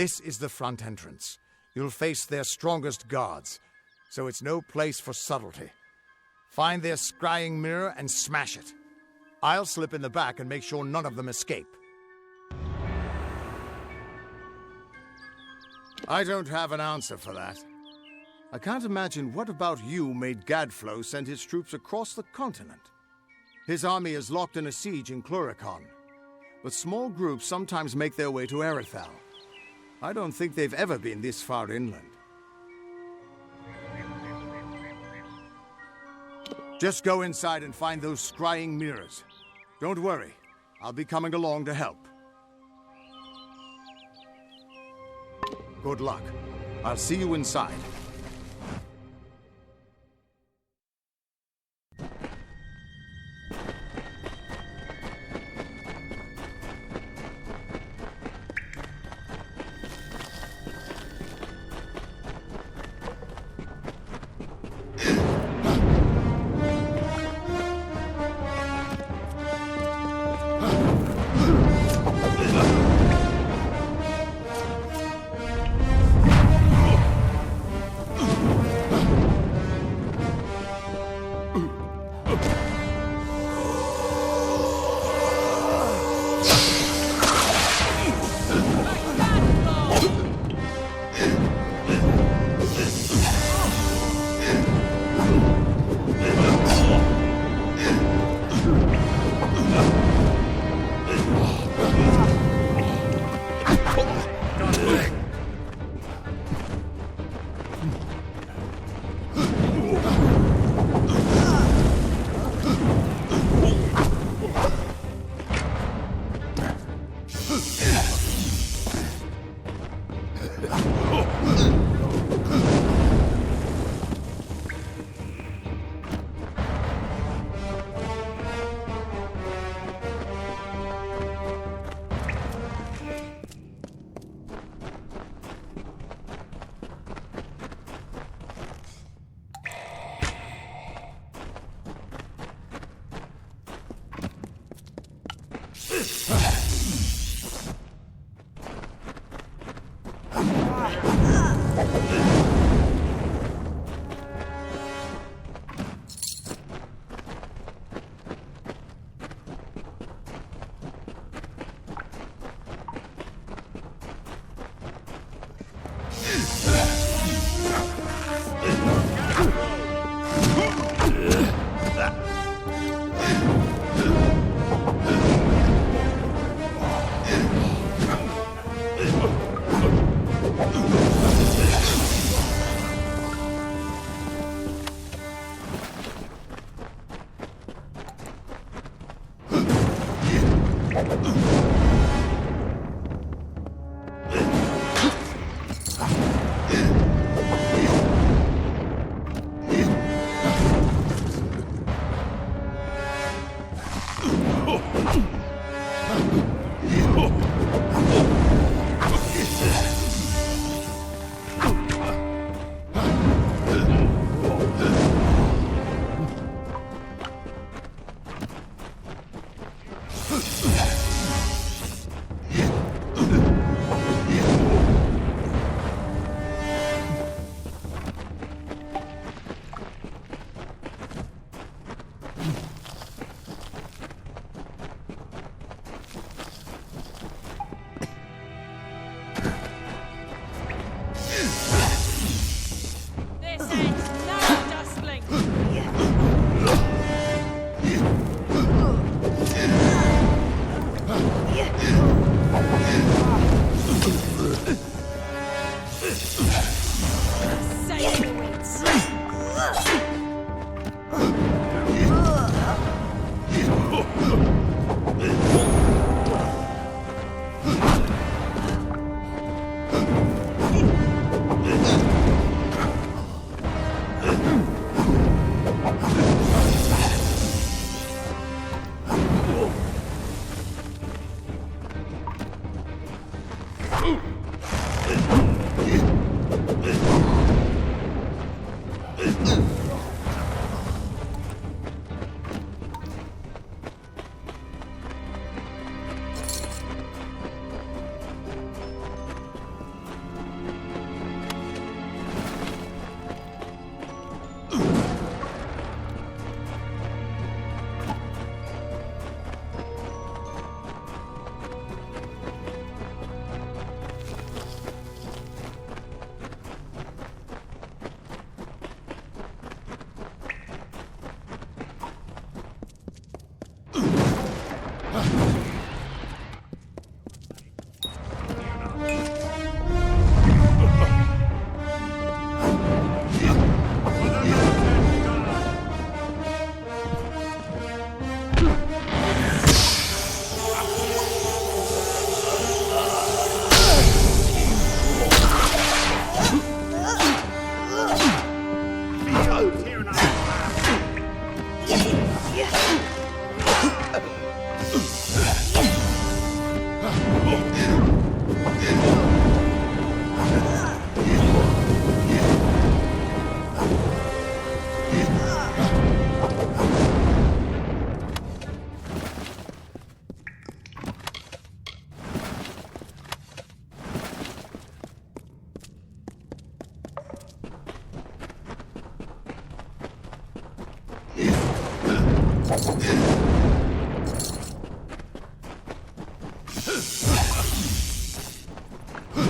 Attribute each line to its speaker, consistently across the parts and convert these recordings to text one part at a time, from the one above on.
Speaker 1: This is the front entrance. You'll face their strongest guards, so it's no place for subtlety. Find their scrying mirror and smash it. I'll slip in the back and make sure none of them escape. I don't have an answer for that. I can't imagine what about you made Gadflow send his troops across the continent. His army is locked in a siege in Cluricon, but small groups sometimes make their way to Erithal. I don't think they've ever been this far inland. Just go inside and find those scrying mirrors. Don't worry, I'll be coming along to help. Good luck. I'll see you inside.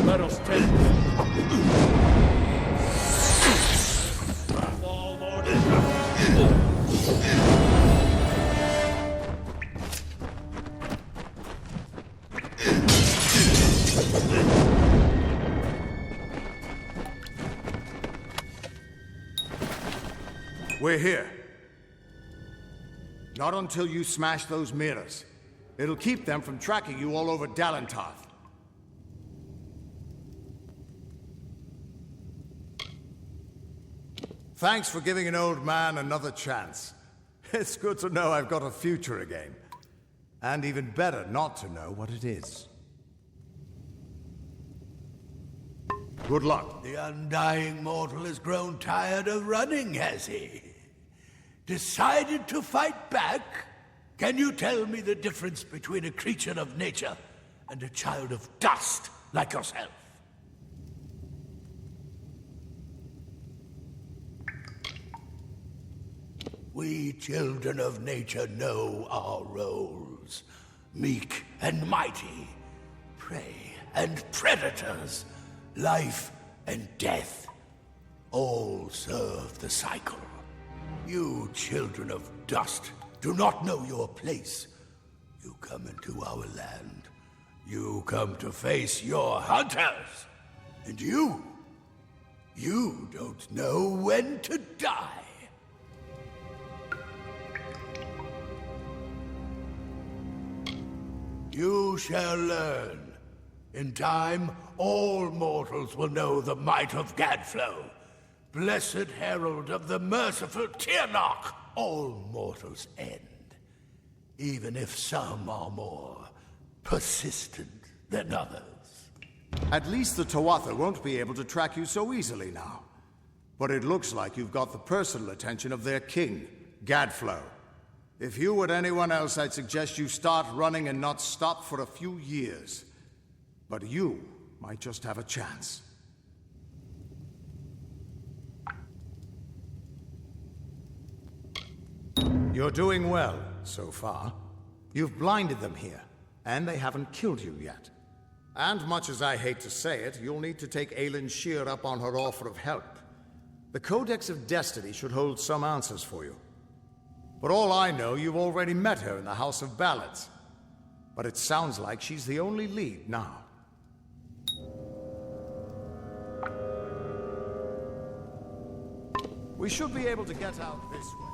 Speaker 2: Let us take
Speaker 1: We're here. Not until you smash those mirrors. It'll keep them from tracking you all over Dalentarth. Thanks for giving an old man another chance. It's good to know I've got a future again. And even better not to know what it is. Good luck.
Speaker 3: The undying mortal has grown tired of running, has he? Decided to fight back? Can you tell me the difference between a creature of nature and a child of dust like yourself? We children of nature know our roles. Meek and mighty, prey and predators, life and death, all serve the cycle. You children of dust do not know your place. You come into our land. You come to face your hunters. And you don't know when to die. You shall learn. In time, all mortals will know the might of Gadflow. Blessed herald of the merciful Tirnoch, all mortals end. Even if some are more persistent than others.
Speaker 1: At least the Tuatha won't be able to track you so easily now. But it looks like you've got the personal attention of their king, Gadflow. If you were anyone else, I'd suggest you start running and not stop for a few years. But you might just have a chance. You're doing well, so far. You've blinded them here, and they haven't killed you yet. And much as I hate to say it, you'll need to take Aelin Shear up on her offer of help. The Codex of Destiny should hold some answers for you. For all I know, you've already met her in the House of Ballads. But it sounds like she's the only lead now. We should be able to get out this way.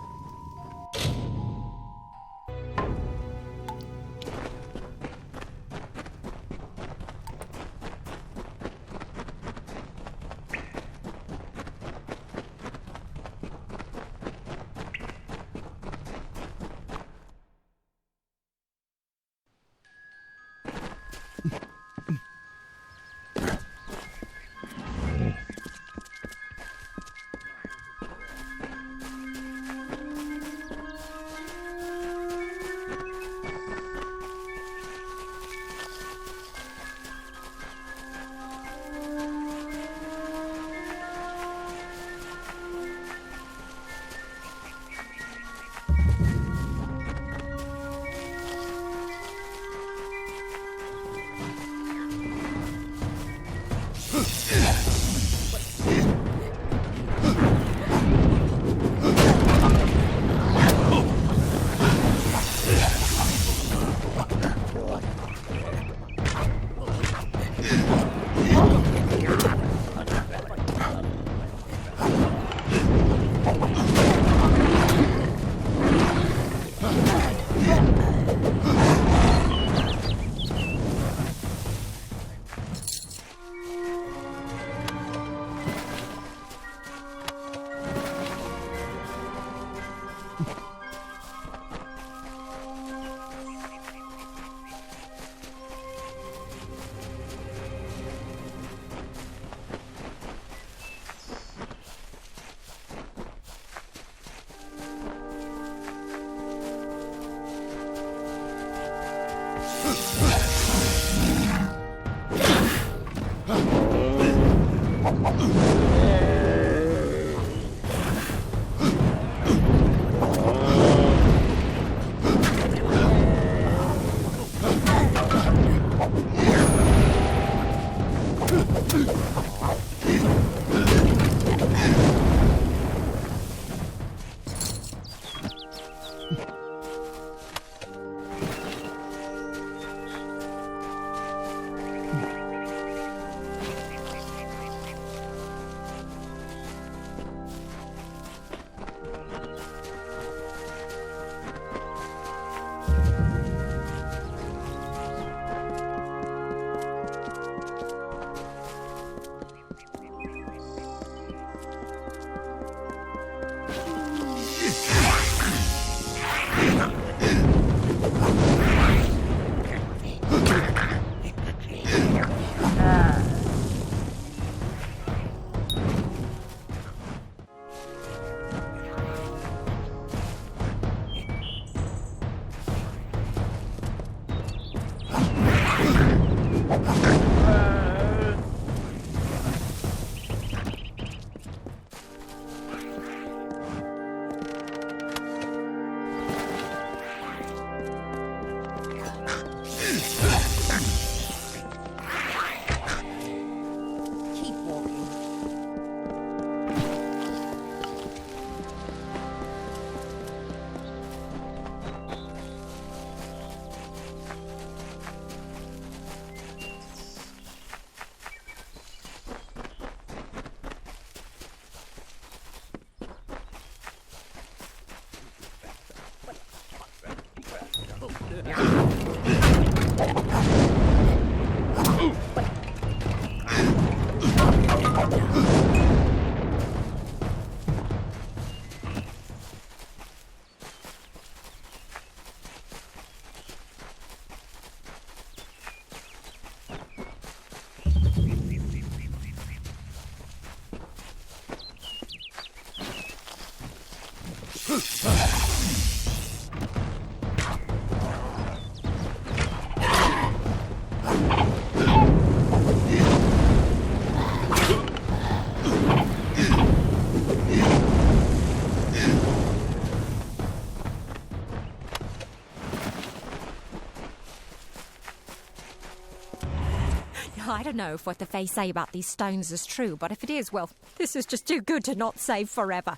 Speaker 4: I don't know if what the Fae say about these stones is true, but if it is, well, this is just too good to not save forever.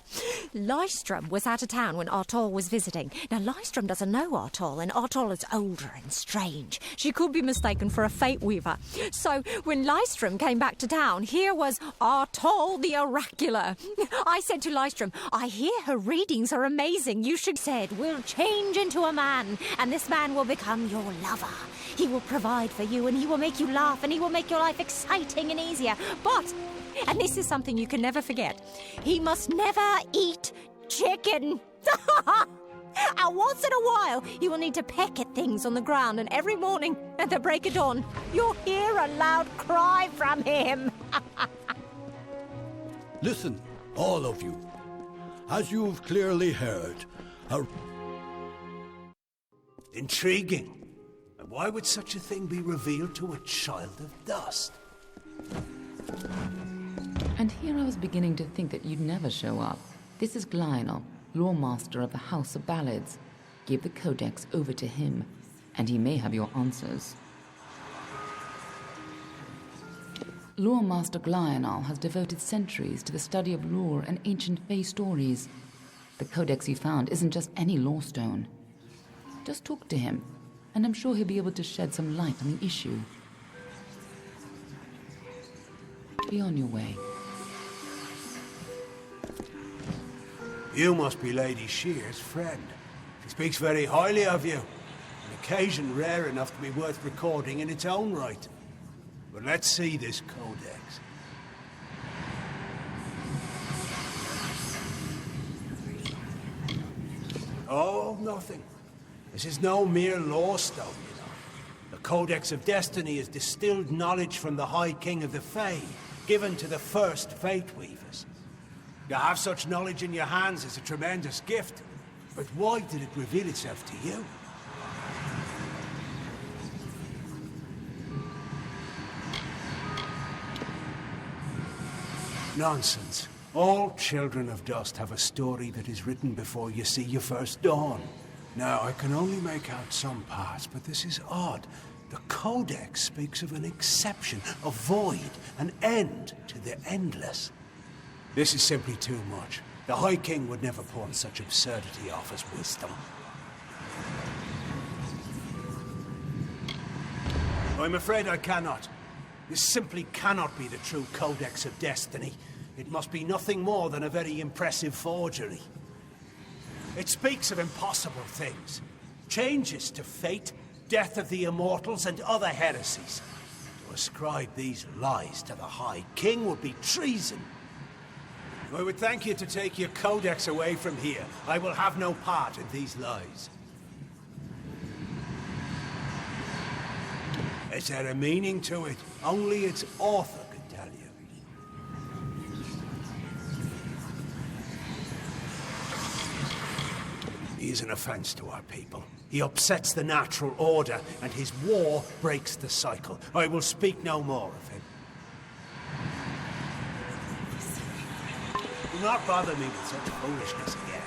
Speaker 4: Lystrom was out of town when Artol was visiting. Now, Lystrom doesn't know Artol, and Artol is older and strange. She could be mistaken for a fate weaver. So, when Lystrom came back to town, here was Artol the Oracular. I said to Lystrom, I hear her readings are amazing. You should said, we'll change into a man, and this man will become your lover. He will provide for you, and he will make you laugh, and he will make your life exciting and easier. But, and this is something you can never forget, he must never eat chicken. And once in a while, he will need to peck at things on the ground, and every morning at the break of dawn, you'll hear a loud cry from him.
Speaker 3: Listen, all of you. As you've clearly heard, intriguing. And why would such a thing be revealed to a child of dust?
Speaker 5: And here I was beginning to think that you'd never show up. This is Lionel, Lawmaster of the House of Ballads. Give the Codex over to him, and he may have your answers. Lawmaster Lionel has devoted centuries to the study of lore and ancient Fae stories. The Codex you found isn't just any lore stone. Just talk to him, and I'm sure he'll be able to shed some light on the issue. Be on your way.
Speaker 3: You must be Lady Shear's friend. She speaks very highly of you. An occasion rare enough to be worth recording in its own right. But let's see this codex. Oh, nothing. This is no mere law stone, you know. The Codex of Destiny is distilled knowledge from the High King of the Fae, given to the first Fate Weavers. To have such knowledge in your hands is a tremendous gift, but why did it reveal itself to you? Nonsense. All children of dust have a story that is written before you see your first dawn. Now, I can only make out some parts, but this is odd. The Codex speaks of an exception, a void, an end to the endless. This is simply too much. The High King would never pawn such absurdity off as wisdom. I'm afraid I cannot. This simply cannot be the true Codex of Destiny. It must be nothing more than a very impressive forgery. It speaks of impossible things. Changes to fate, death of the immortals, and other heresies. To ascribe these lies to the High King would be treason. I would thank you to take your codex away from here. I will have no part in these lies. Is there a meaning to it? Only its author could tell you. He is an offense to our people. He upsets the natural order, and his war breaks the cycle. I will speak no more of him. Do not bother me with such foolishness again.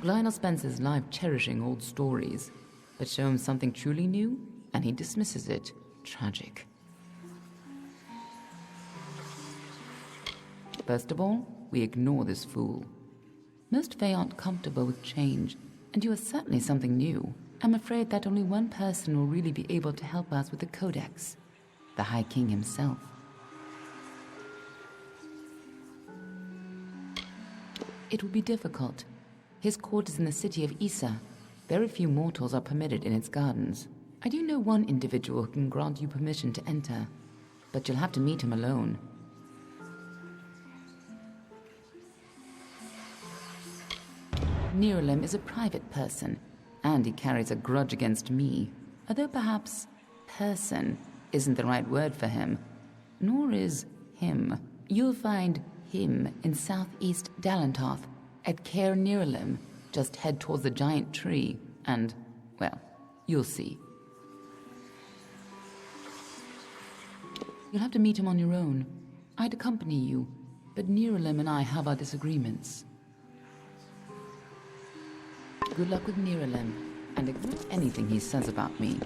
Speaker 5: Lionel spends his life cherishing old stories, but show him something truly new, and he dismisses it. Tragic. First of all, we ignore this fool. Most Fae aren't comfortable with change, and you are certainly something new. I'm afraid that only one person will really be able to help us with the Codex. The High King himself. It will be difficult. His court is in the city of Issa. Very few mortals are permitted in its gardens. I do know one individual who can grant you permission to enter, but you'll have to meet him alone. Nerulem is a private person, and he carries a grudge against me, although perhaps person isn't the right word for him, nor is him. You'll find him in southeast Dalantoth, at Caer Nerulem. Just head towards the giant tree, and, well, you'll see. You'll have to meet him on your own. I'd accompany you, but Nerulem and I have our disagreements. Good luck with Nerulem, and ignore anything he says about me.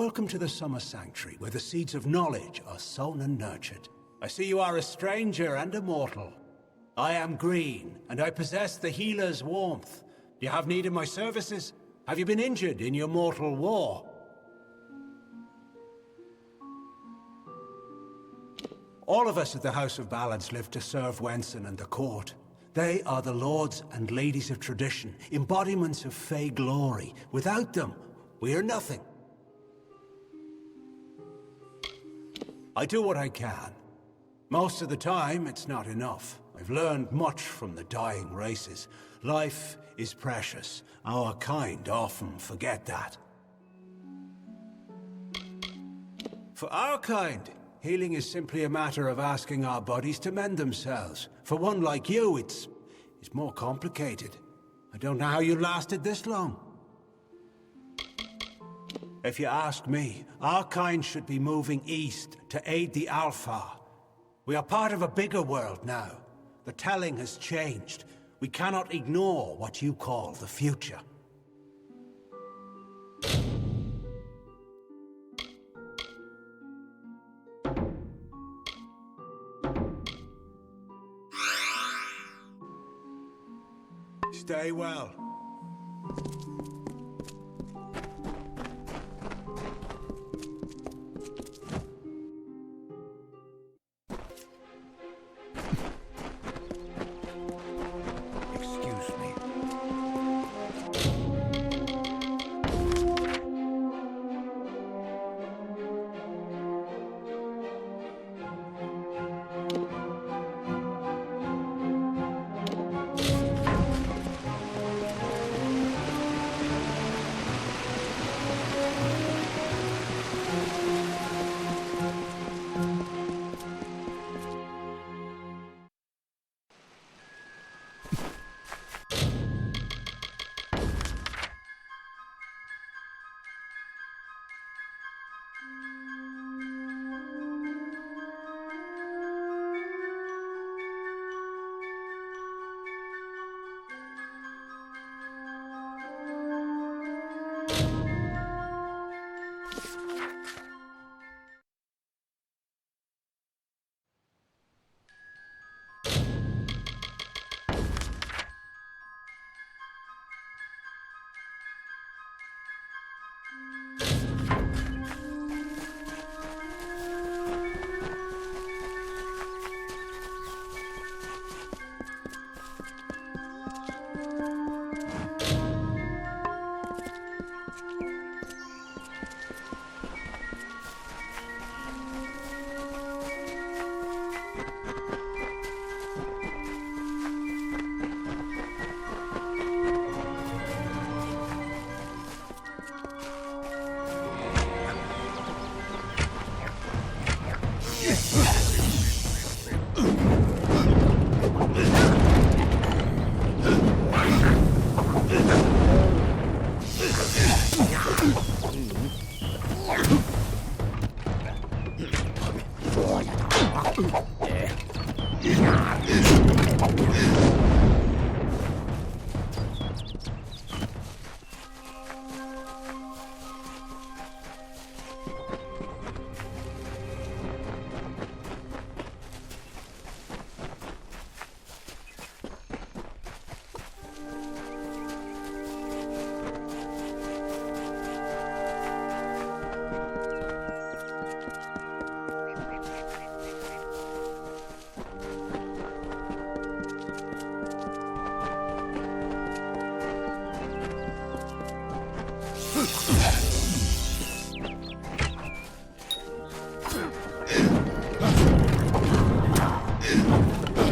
Speaker 3: Welcome to the Summer Sanctuary, where the seeds of knowledge are sown and nurtured. I see you are a stranger and a mortal. I am Green, and I possess the healer's warmth. Do you have need of my services? Have you been injured in your mortal war? All of us at the House of Balance live to serve Wenson and the court. They are the lords and ladies of tradition, embodiments of Fey glory. Without them, we are nothing. I do what I can. Most of the time, it's not enough. I've learned much from the dying races. Life is precious. Our kind often forget that. For our kind, healing is simply a matter of asking our bodies to mend themselves. For one like you, it's more complicated. I don't know how you lasted this long. If you ask me, our kind should be moving east to aid the Alpha. We are part of a bigger world now. The telling has changed. We cannot ignore what you call the future. Stay well.
Speaker 1: Excuse me.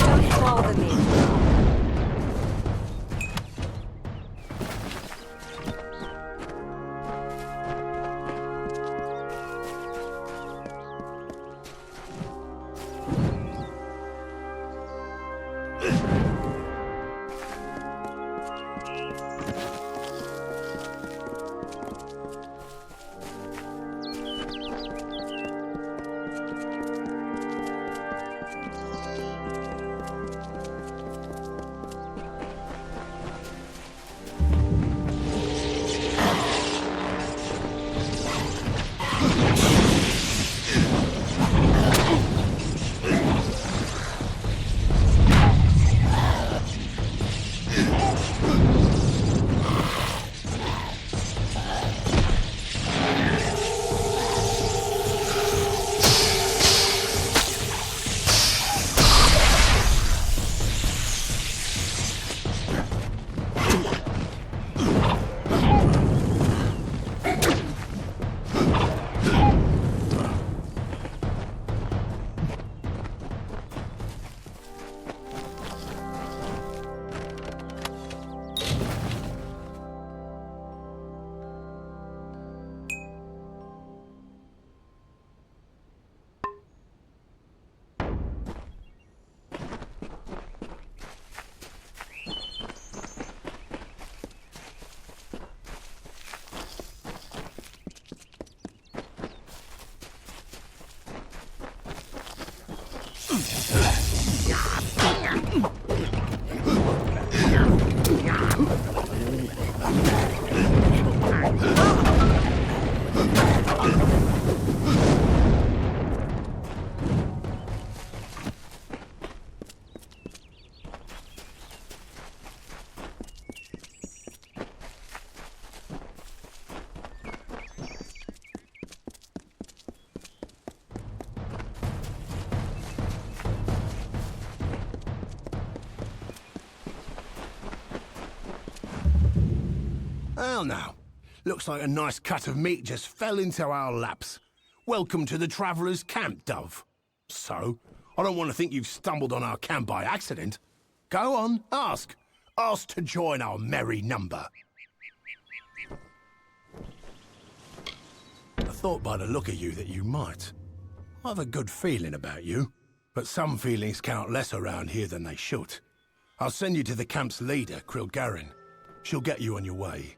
Speaker 4: Don't bother me.
Speaker 3: Well now, looks like a nice cut of meat just fell into our laps. Welcome to the Traveller's Camp, Dove. So, I don't want to think you've stumbled on our camp by accident. Go on, ask. Ask to join our merry number. I thought by the look of you that you might. I have a good feeling about you, but some feelings count less around here than they should. I'll send you to the camp's leader, Krilgarin. She'll get you on your way.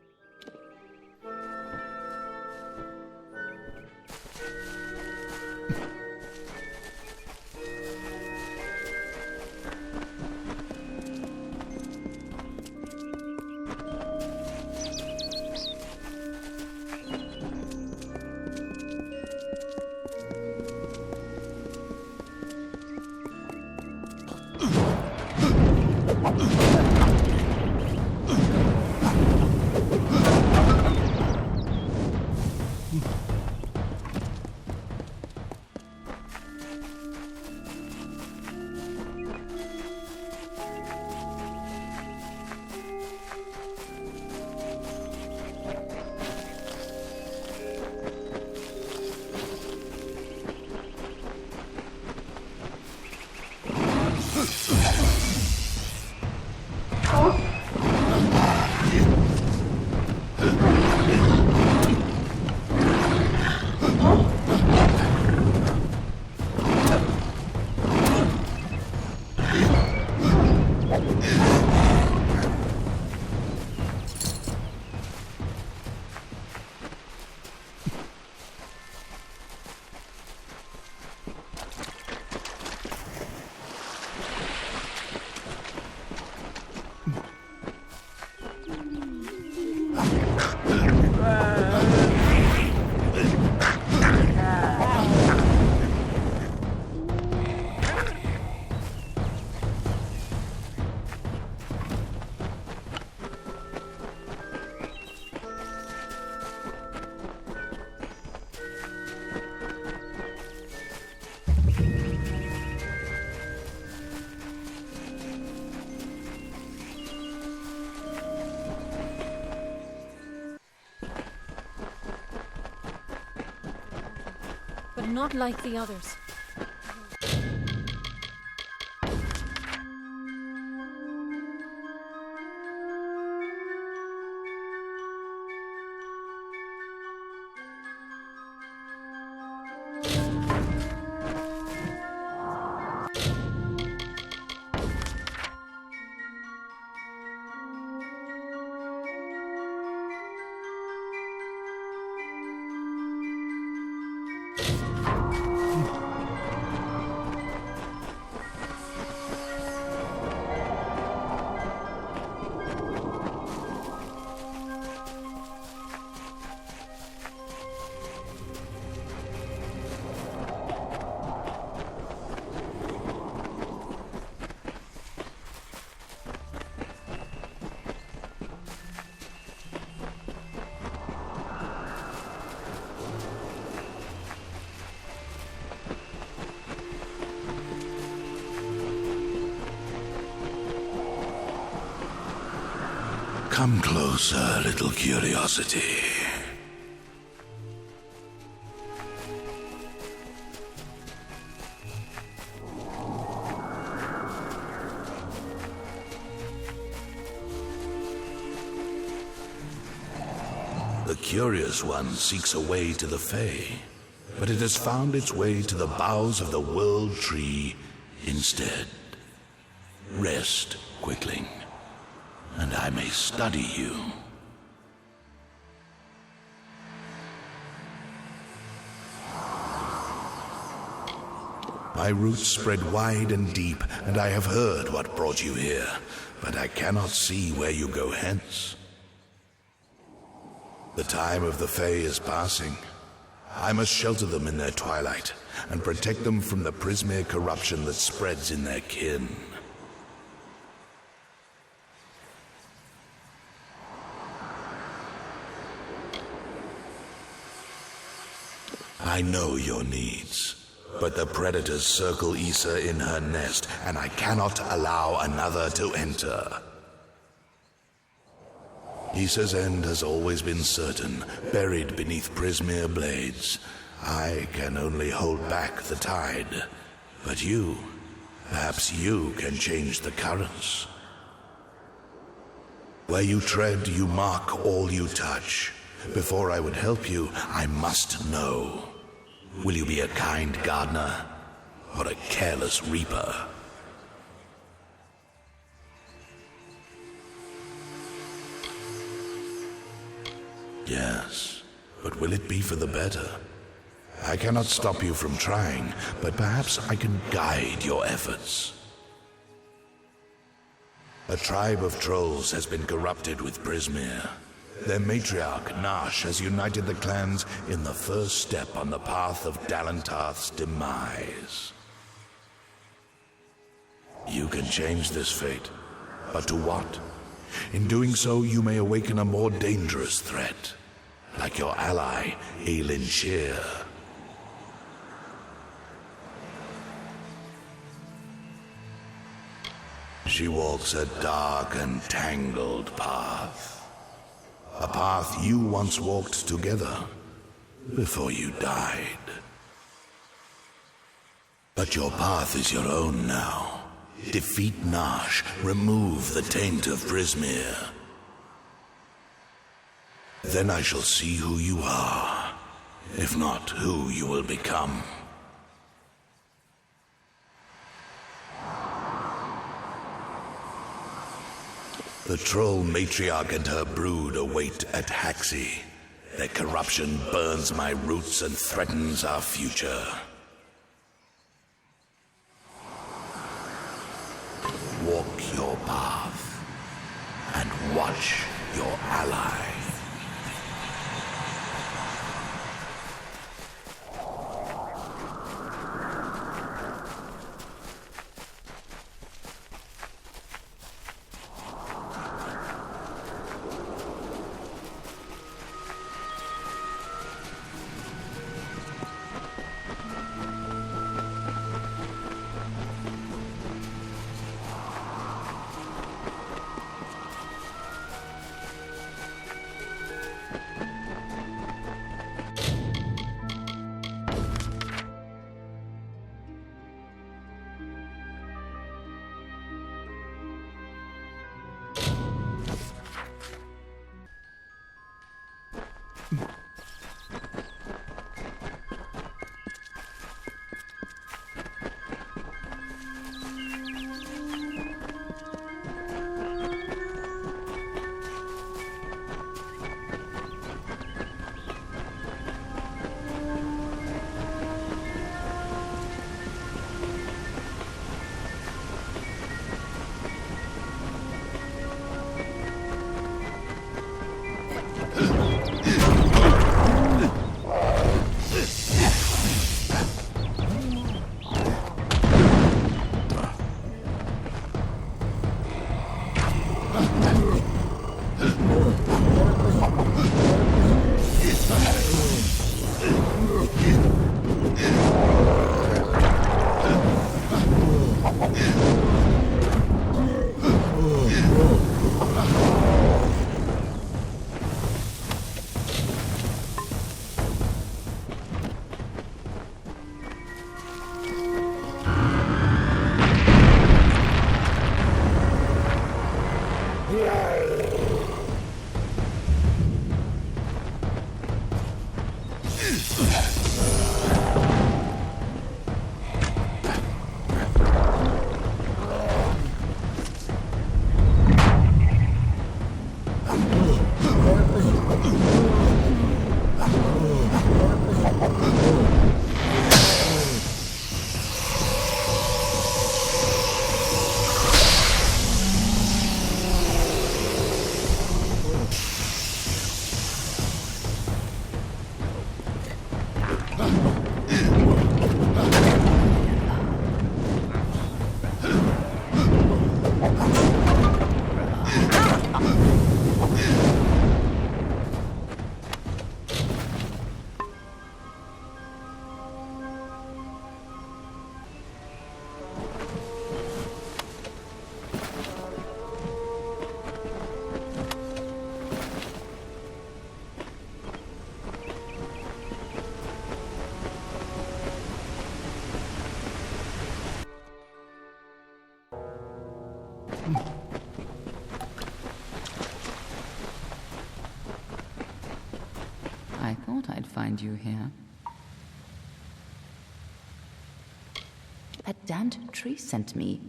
Speaker 4: But not like the others.
Speaker 3: Come closer, little curiosity. The curious one seeks a way to the Fae, but it has found its way to the boughs of the World Tree instead. Rest, Quickling, and I may study you. My roots spread wide and deep, and I have heard what brought you here, but I cannot see where you go hence. The time of the Fae is passing. I must shelter them in their twilight, and protect them from the Prismere corruption that spreads in their kin. I know your needs, but the predators circle Issa in her nest, and I cannot allow another to enter. Issa's end has always been certain, buried beneath Prismere blades. I can only hold back the tide, but you, perhaps you can change the currents. Where you tread, you mark all you touch. Before I would help you, I must know. Will you be a kind gardener or a careless reaper? Yes, but will it be for the better? I cannot stop you from trying, but perhaps I can guide your efforts. A tribe of trolls has been corrupted with Prismere. Their matriarch, Nash, has united the clans in the first step on the path of Dalentarth's demise. You can change this fate, but to what? In doing so, you may awaken a more dangerous threat, like your ally, Aelin Shear. She walks a dark and tangled path. A path you once walked together before you died. But your path is your own now. Defeat Nash, remove the taint of Prismere. Then I shall see who you are, if not who you will become. The troll matriarch and her brood await at Haxi. Their corruption burns my roots and threatens our future. Walk your path and watch your ally.
Speaker 5: find you here. That damned tree sent me.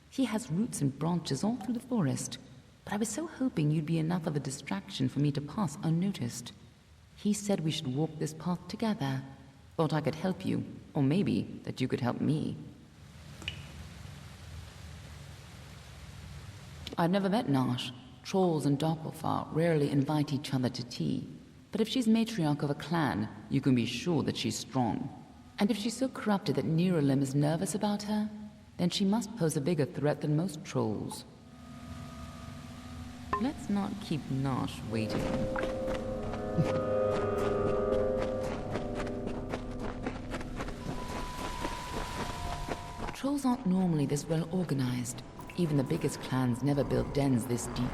Speaker 5: He has roots and branches all through the forest, but I was so hoping you'd be enough of a distraction for me to pass unnoticed. He said we should walk this path together. Thought I could help you, or maybe that you could help me. I've never met Nash. Trolls and Doppelfar rarely invite each other to tea. But if she's matriarch of a clan, you can be sure that she's strong. And if she's so corrupted that Neuralim is nervous about her, then she must pose a bigger threat than most trolls. Let's not keep Nash waiting. Trolls aren't normally this well organized. Even the biggest clans never built dens this deep.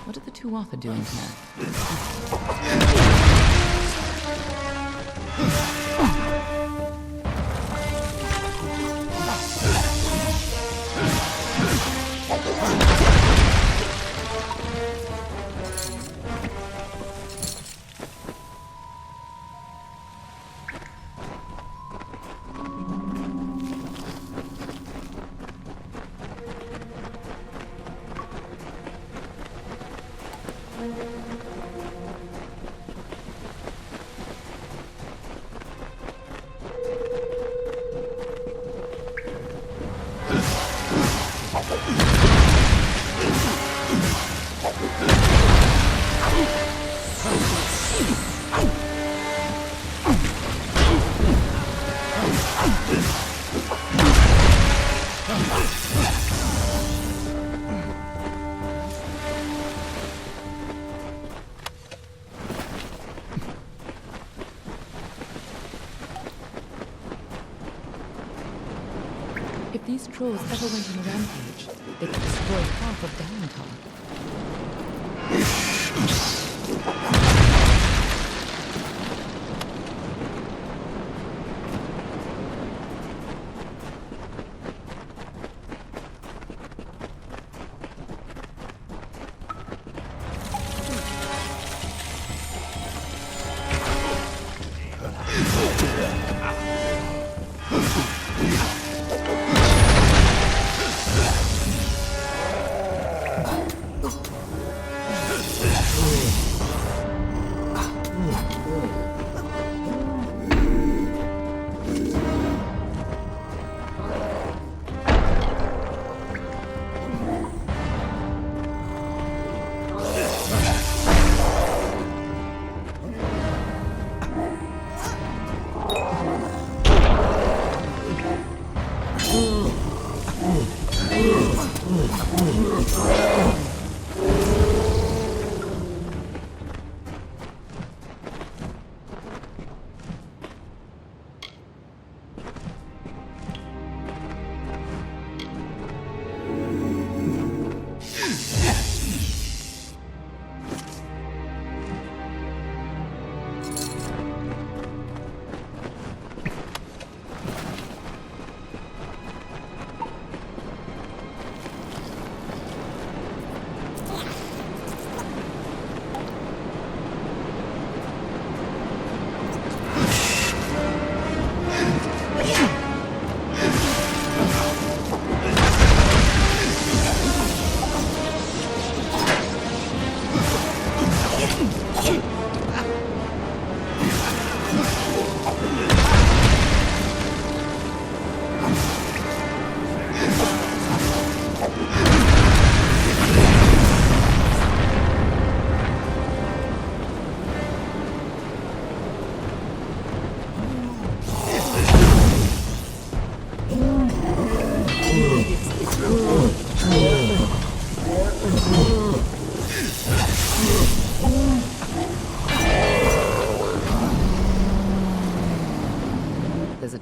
Speaker 5: What are the two Arthur doing here? If these trolls ever went on a rampage, they could destroy half of Downtown.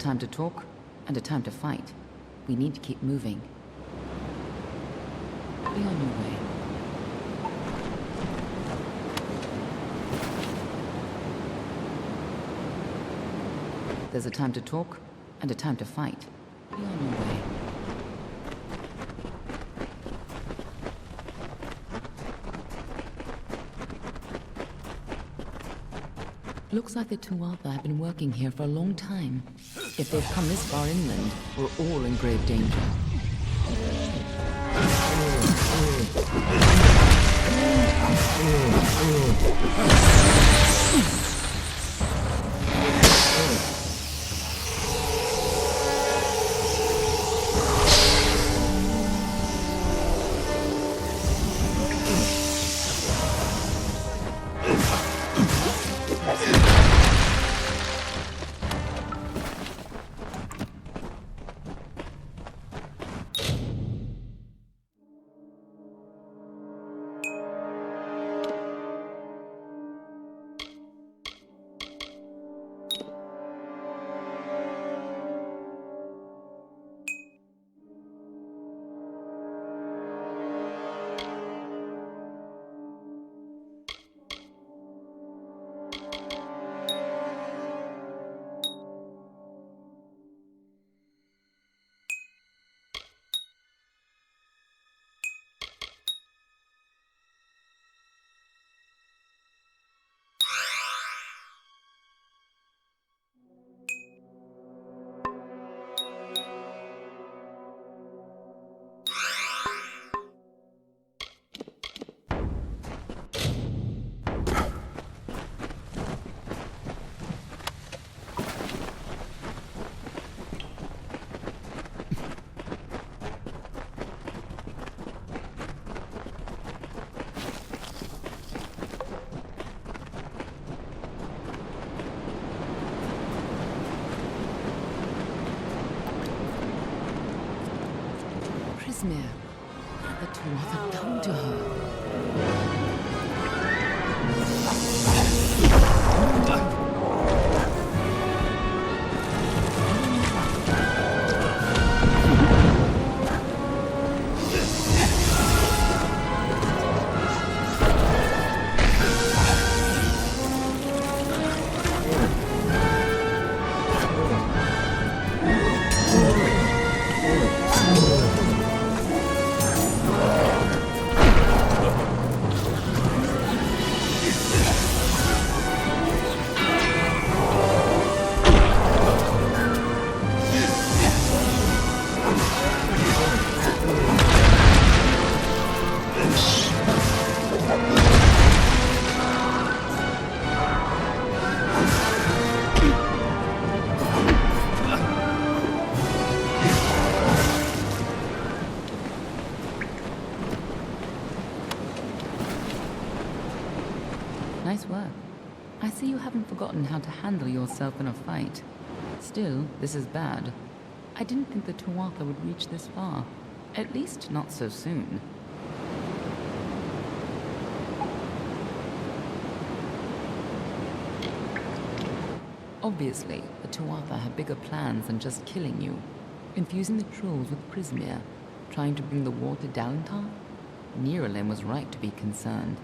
Speaker 5: time to talk and a time to fight. We need to keep moving. Be on your way. There's a time to talk and a time to fight. Be on your way. Looks like the Tuatha have been working here for a long time. If they've come this far inland, we're all in grave danger. What have the Tuatha done to her? Nice work. I see you haven't forgotten how to handle yourself in a fight. Still, this is bad. I didn't think the Tuatha would reach this far. At least not so soon. Obviously, the Tuatha have bigger plans than just killing you. Infusing the trolls with Prismere, trying to bring the war to Dalentar? Nirelem was right to be concerned.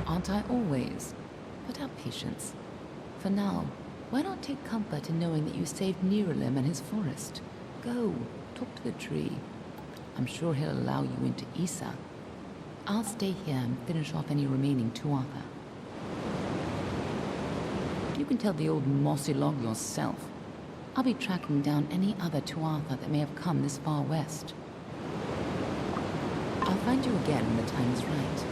Speaker 5: Aren't I always? But have patience. For now, why not take comfort in knowing that you saved Nirelem and his forest? Go, talk to the tree. I'm sure he'll allow you into Issa. I'll stay here and finish off any remaining Tuatha. You can tell the old mossy log yourself. I'll be tracking down any other Tuatha that may have come this far west. I'll find you again when the time is right.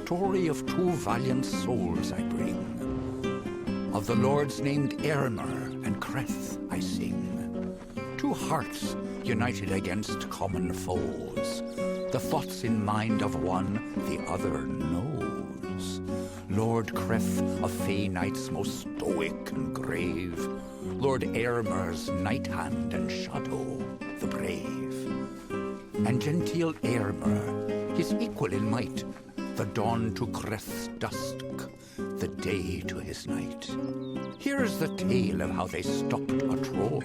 Speaker 3: Story of two valiant souls I bring. Of the lords named Aylmer and Creth I sing. Two hearts united against common foes. The thoughts in mind of one the other knows. Lord Creth, of Fey knights most stoic and grave. Lord Aylmer's knight hand and shadow, the brave. And genteel Aylmer, his equal in might, the dawn to Creth's dusk, the day to his night. Here's the tale of how they stopped a troll.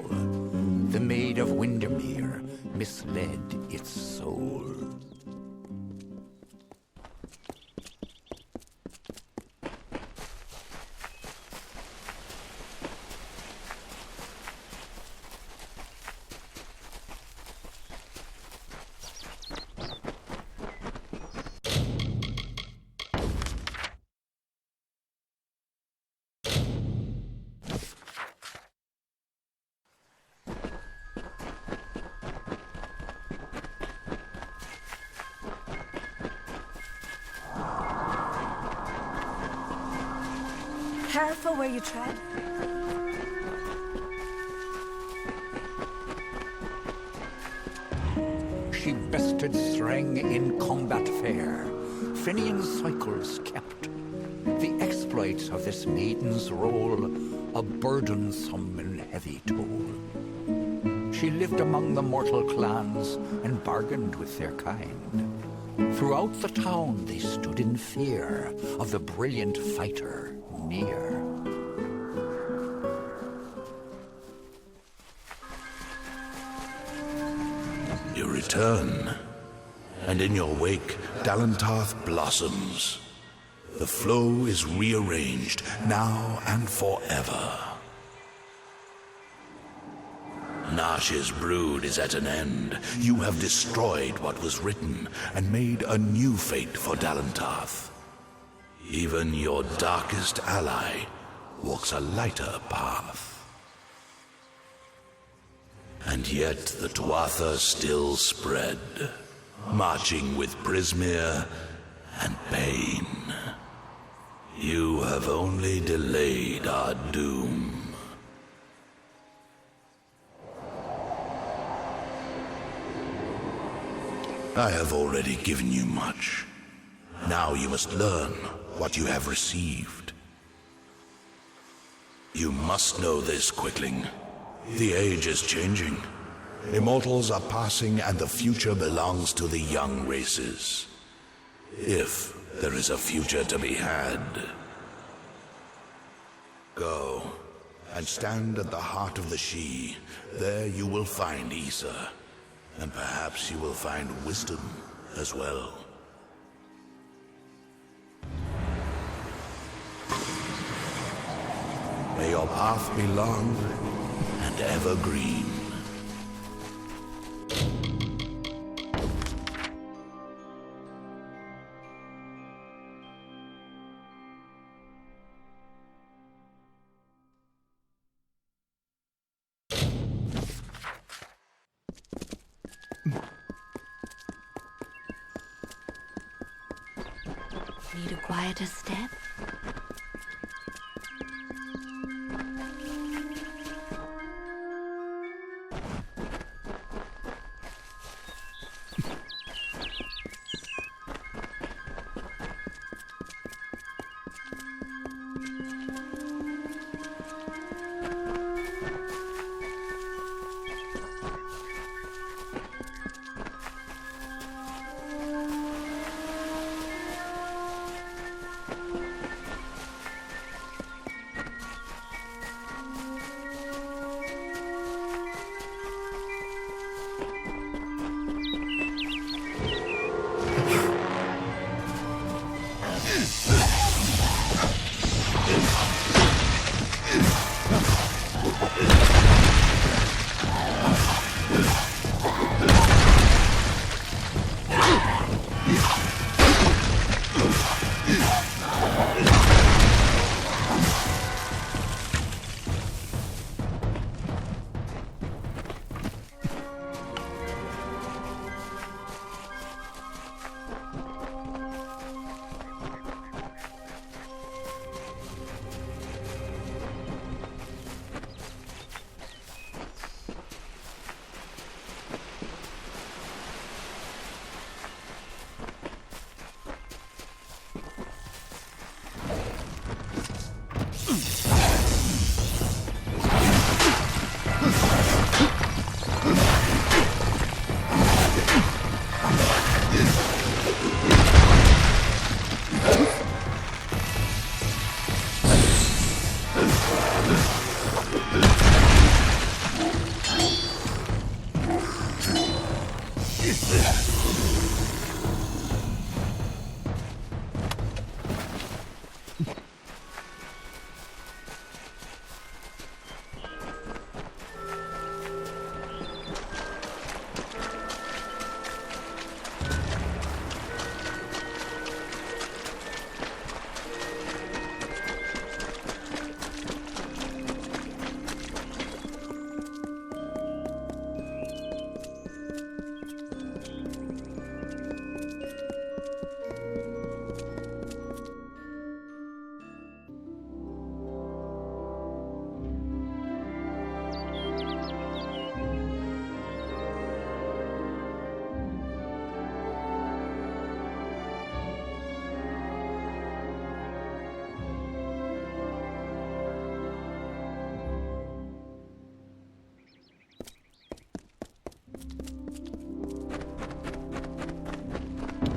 Speaker 3: The maid of Windermere misled its soul.
Speaker 6: Careful where you tread.
Speaker 3: She bested Sreng in combat fair. Finian's cycles kept. The exploits of this maiden's role, a burdensome and heavy toll. She lived among the mortal clans and bargained with their kind. Throughout the town they stood in fear of the brilliant fighter near.
Speaker 7: You return, and in your wake, Dalentarth blossoms. The flow is rearranged, now and forever. Nash's brood is at an end. You have destroyed what was written, and made a new fate for Dalentarth. Even your darkest ally walks a lighter path. And yet the Tuatha still spread, marching with Prismere and pain. You have only delayed our doom. I have already given you much. Now you must learn what you have received. You must know this, Quickling. The age is changing. Immortals are passing, and the future belongs to the young races. If there is a future to be had. Go, and stand at the heart of the She. There you will find Issa, and perhaps you will find wisdom as well. May your path be long and evergreen.
Speaker 6: Need a quieter step?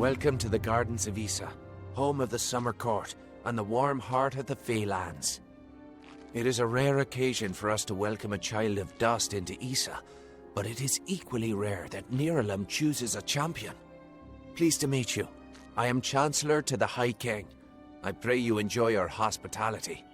Speaker 8: Welcome to the Gardens of Issa, home of the Summer Court and the warm heart of the Feylands. It is a rare occasion for us to welcome a child of dust into Issa, but it is equally rare that Niralim chooses a champion. Pleased to meet you. I am Chancellor to the High King. I pray you enjoy our hospitality.